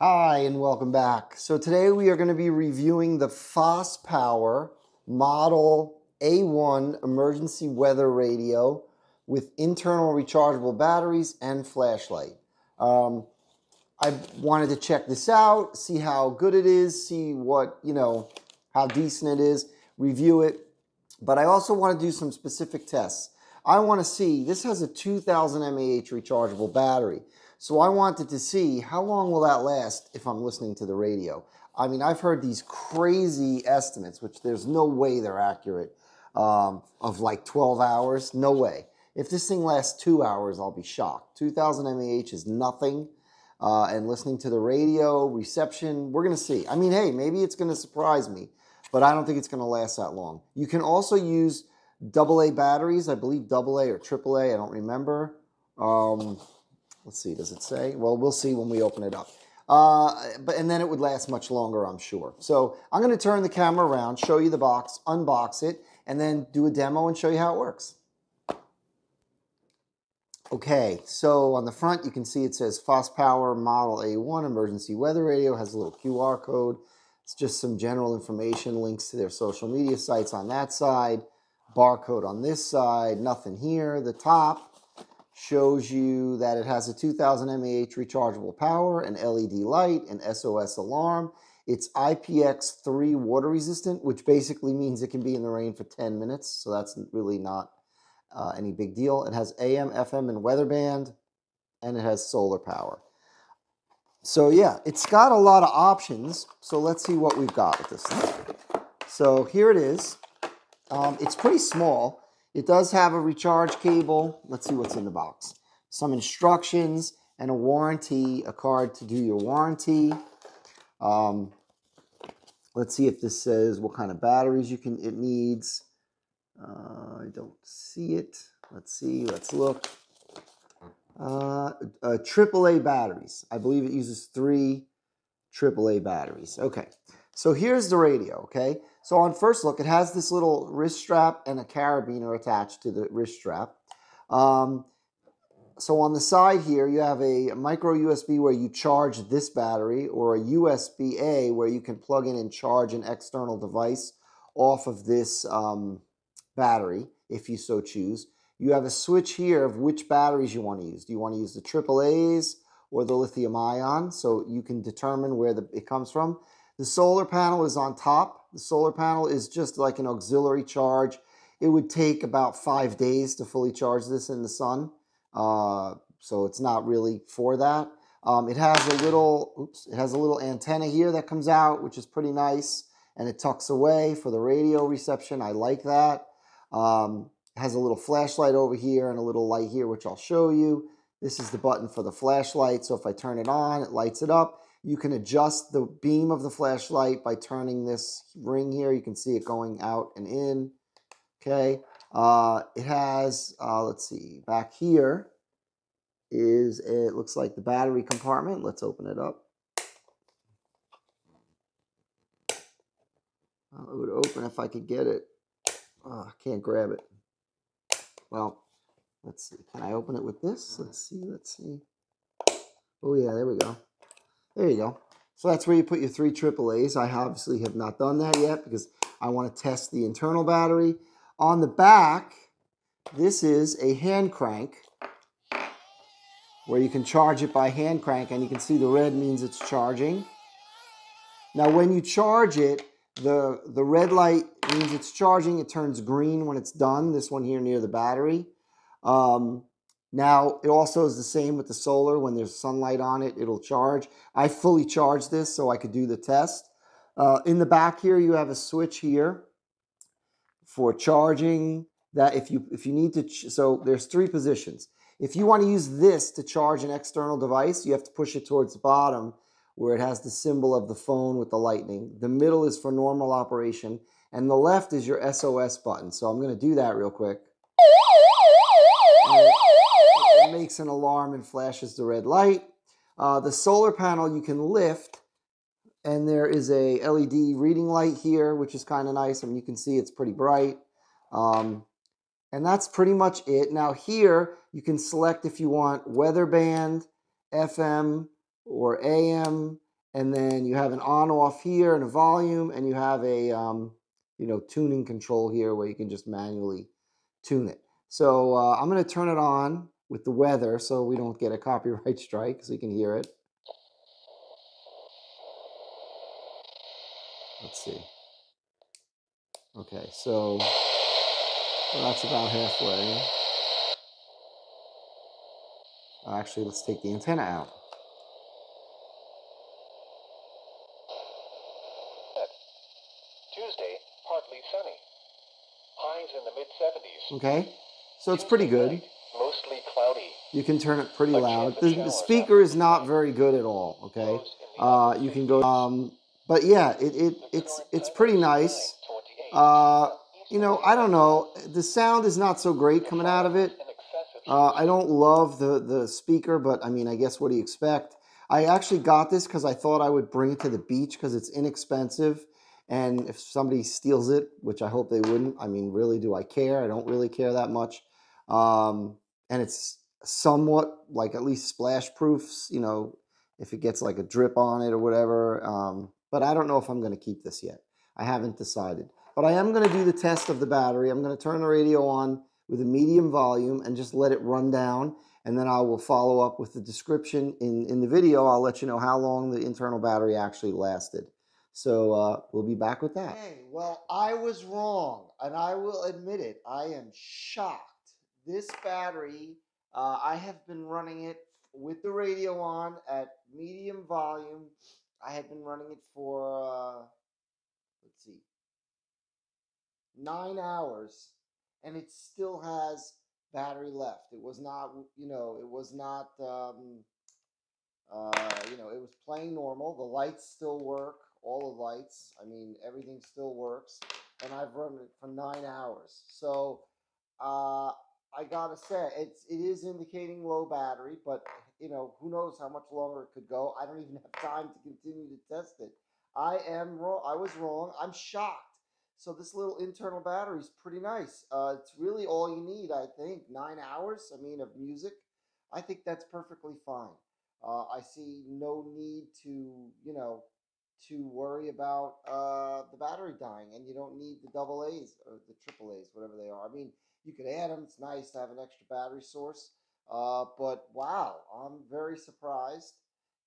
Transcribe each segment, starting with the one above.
Hi and welcome back. So today we are going to be reviewing the Fospower Model A1 emergency weather radio with internal rechargeable batteries and flashlight. I wanted to check this out, see how good it is, see what, how decent it is, review it. But I also want to do some specific tests. I want to see, this has a 2000 mAh rechargeable battery. So I wanted to see how long will that last if I'm listening to the radio. I mean, I've heard these crazy estimates, which there's no way they're accurate, of like 12 hours. No way. If this thing lasts 2 hours, I'll be shocked. 2000 mAh is nothing. And listening to the radio, reception, we're going to see. I mean, hey, maybe it's going to surprise me, but I don't think it's going to last that long. You can also use AA batteries. I believe AA or AAA. I don't remember. Let's see, does it say? Well, we'll see when we open it up. And then it would last much longer, I'm sure. So I'm going to turn the camera around, show you the box, unbox it, and then do a demo and show you how it works. Okay, so on the front you can see it says Fospower Model A1 Emergency Weather Radio. It has a little QR code. It's just some general information, links to their social media sites on that side, barcode on this side, nothing here. The top shows you that it has a 2000 mAh rechargeable power, an LED light, an SOS alarm. It's IPX3 water resistant, which basically means it can be in the rain for 10 minutes, so that's really not any big deal. It has AM, FM, and weather band, and it has solar power. So yeah, it's got a lot of options, so let's see what we've got with this thing. So here it is. It's pretty small. It does have a recharge cable. Let's see what's in the box. Some instructions and a warranty, a card to do your warranty. Let's see if this says what kind of batteries it needs. I don't see it. Let's see, let's look. AAA batteries. I believe it uses 3 AAA batteries. Okay, so here's the radio, okay? So on first look, it has this little wrist strap and a carabiner attached to the wrist strap. So on the side here, you have a micro USB where you charge this battery, or a USB-A where you can plug in and charge an external device off of this battery, if you so choose. You have a switch here of which batteries you want to use. Do you want to use the AAAs or the lithium ion? So you can determine where it comes from. The solar panel is on top. The solar panel is just like an auxiliary charge. It would take about 5 days to fully charge this in the sun. So it's not really for that. It has a little antenna here that comes out, which is pretty nice, and it tucks away for the radio reception. I like that. It has a little flashlight over here and a little light here, which I'll show you. This is the button for the flashlight, so if I turn it on, it lights it up. You can adjust the beam of the flashlight by turning this ring here. You can see it going out and in. Okay. It has, let's see, back here it looks like the battery compartment. Let's open it up. It would open if I could get it. Oh, I can't grab it. Well, let's see. Can I open it with this? Let's see. Oh yeah, there we go. There you go. So that's where you put your 3 AAAs. I obviously have not done that yet because I want to test the internal battery. On the back, this is a hand crank where you can charge it by hand crank, and you can see the red means it's charging. Now when you charge it, the red light means it's charging. It turns green when it's done, this one here near the battery. Now, it also is the same with the solar. When there's sunlight on it, it'll charge. I fully charged this so I could do the test. In the back here, you have a switch here for charging. That if you need to, so there's 3 positions. If you want to use this to charge an external device, you have to push it towards the bottom where it has the symbol of the phone with the lightning. The middle is for normal operation, and the left is your SOS button. So I'm going to do that real quick. It makes an alarm and flashes the red light. The solar panel you can lift, and there is a LED reading light here, which is kind of nice. I mean, you can see it's pretty bright. And that's pretty much it. Now here, you can select if you want weather band, FM, or AM, and then you have an on-off here and a volume, and you have a tuning control here where you can just manually tune it. So I'm going to turn it on with the weather so we don't get a copyright strike, so you can hear it. Let's see. Okay, so that's about halfway. Actually, let's take the antenna out. Tuesday, partly sunny. Highs in the mid-70s. Okay, so it's pretty good. Night, mostly cloudy. You can turn it pretty loud. The speaker is not very good at all. Okay, you can go. But yeah, it's pretty nice. I don't know. The sound is not so great coming out of it. I don't love the speaker, but I mean, I guess what do you expect? I actually got this because I thought I would bring it to the beach because it's inexpensive. And if somebody steals it, which I hope they wouldn't, I mean, really, do I care? I don't really care that much. And it's somewhat like at least splash proofs, if it gets like a drip on it or whatever. But I don't know if I'm going to keep this yet. I haven't decided. But I am going to do the test of the battery. I'm going to turn the radio on with a medium volume and just let it run down. And then I will follow up with the description in the video. I'll let you know how long the internal battery actually lasted. So we'll be back with that. Okay, well, I was wrong, and I will admit it. I am shocked. This battery, I have been running it with the radio on at medium volume. I had been running it for, let's see, 9 hours, and it still has battery left. It was not, it was not, it was playing normal. The lights still work. All the lights. I mean, everything still works. And I've run it for 9 hours. So I gotta say, it is indicating low battery, but who knows how much longer it could go. I don't even have time to continue to test it. I am wrong. I was wrong. I'm shocked. So this little internal battery is pretty nice. It's really all you need, I think. 9 hours, I mean, of music. I think that's perfectly fine. I see no need to, to worry about the battery dying, and you don't need the double A's or the triple A's, whatever they are. I mean, you could add them. It's nice to have an extra battery source. But wow, I'm very surprised.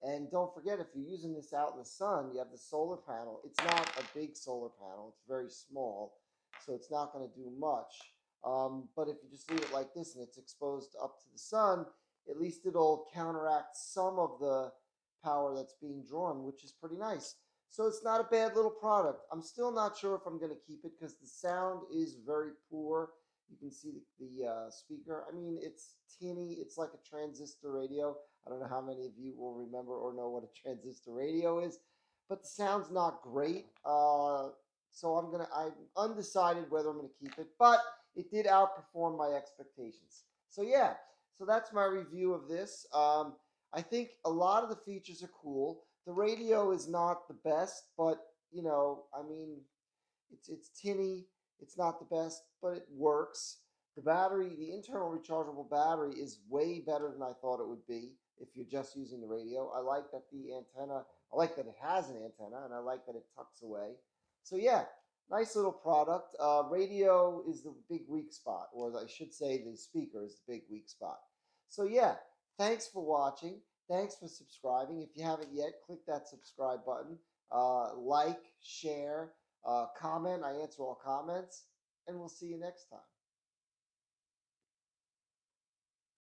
And don't forget, if you're using this out in the sun, you have the solar panel. It's not a big solar panel. It's very small, so it's not going to do much. But if you just leave it like this and it's exposed up to the sun, at least it'll counteract some of the power that's being drawn, which is pretty nice. So it's not a bad little product. I'm still not sure if I'm going to keep it because the sound is very poor. You can see the speaker. I mean, it's tinny. It's like a transistor radio. I don't know how many of you will remember or know what a transistor radio is, but the sound's not great. So I'm undecided whether I'm going to keep it, but it did outperform my expectations. So yeah, so that's my review of this. I think a lot of the features are cool. The radio is not the best, but I mean, it's tinny. It's not the best, but it works. The battery, the internal rechargeable battery, is way better than I thought it would be if you're just using the radio. I like that the antenna. I like that it has an antenna, and I like that it tucks away. So yeah, nice little product. Radio is the big weak spot, or I should say the speaker is the big weak spot. So yeah, thanks for watching. Thanks for subscribing. If you haven't yet, click that subscribe button. Like, share, comment. I answer all comments, and we'll see you next time.